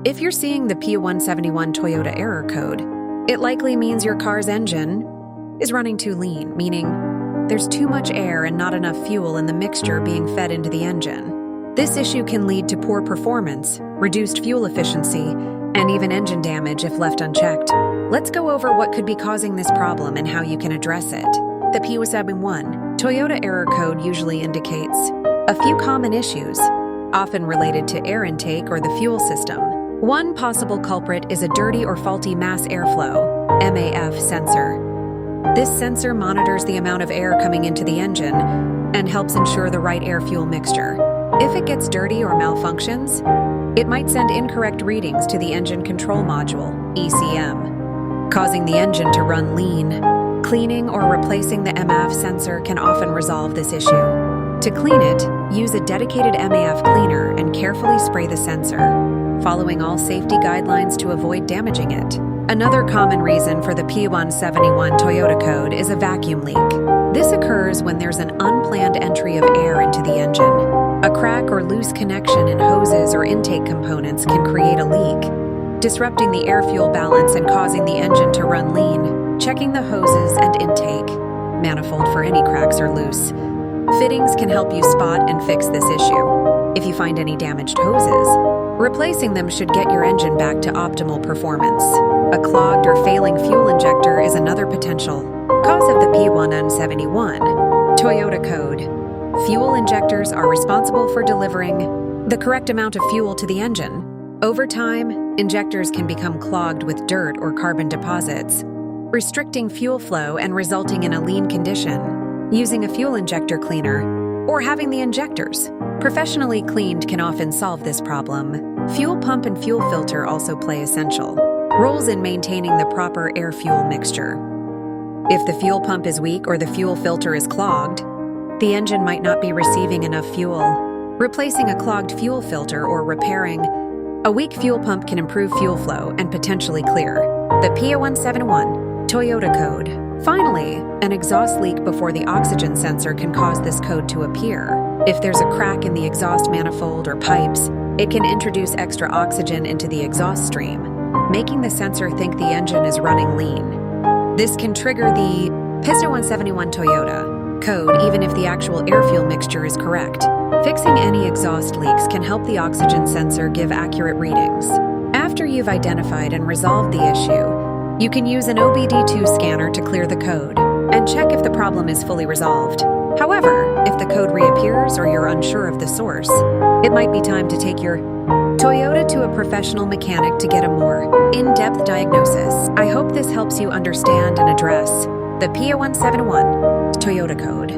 If you're seeing the P0171 Toyota error code, it likely means your car's engine is running too lean, meaning there's too much air and not enough fuel in the mixture being fed into the engine. This issue can lead to poor performance, reduced fuel efficiency, and even engine damage if left unchecked. Let's go over what could be causing this problem and how you can address it. The P0171 Toyota error code usually indicates a few common issues, often related to air intake or the fuel system. One possible culprit is a dirty or faulty mass airflow (MAF) sensor. This sensor monitors the amount of air coming into the engine and helps ensure the right air-fuel mixture. If it gets dirty or malfunctions, it might send incorrect readings to the engine control module (ECM), causing the engine to run lean. Cleaning or replacing the MAF sensor can often resolve this issue. To clean it, use a dedicated MAF cleaner and carefully spray the sensor, following all safety guidelines to avoid damaging it. Another common reason for the P0171 Toyota code is a vacuum leak. This occurs when there's an unplanned entry of air into the engine. A crack or loose connection in hoses or intake components can create a leak, disrupting the air-fuel balance and causing the engine to run lean. Checking the hoses and intake manifold for any cracks or loose fittings can help you spot and fix this issue. If you find any damaged hoses, replacing them should get your engine back to optimal performance. A clogged or failing fuel injector is another potential cause of the P0171 Toyota code. Fuel injectors are responsible for delivering the correct amount of fuel to the engine. Over time, injectors can become clogged with dirt or carbon deposits, restricting fuel flow and resulting in a lean condition. Using a fuel injector cleaner or having the injectors professionally cleaned can often solve this problem. Fuel pump and fuel filter also play essential roles in maintaining the proper air-fuel mixture. If the fuel pump is weak or the fuel filter is clogged, the engine might not be receiving enough fuel. Replacing a clogged fuel filter or repairing a weak fuel pump can improve fuel flow and potentially clear the P0171 Toyota code. Finally, an exhaust leak before the oxygen sensor can cause this code to appear. If there's a crack in the exhaust manifold or pipes, it can introduce extra oxygen into the exhaust stream, making the sensor think the engine is running lean. This can trigger the P0171 Toyota code even if the actual air-fuel mixture is correct. Fixing any exhaust leaks can help the oxygen sensor give accurate readings. After you've identified and resolved the issue, you can use an OBD-II scanner to clear the code and check if the problem is fully resolved. However, if the code reappears or you're unsure of the source, it might be time to take your Toyota to a professional mechanic to get a more in-depth diagnosis. I hope this helps you understand and address the P0171 Toyota code.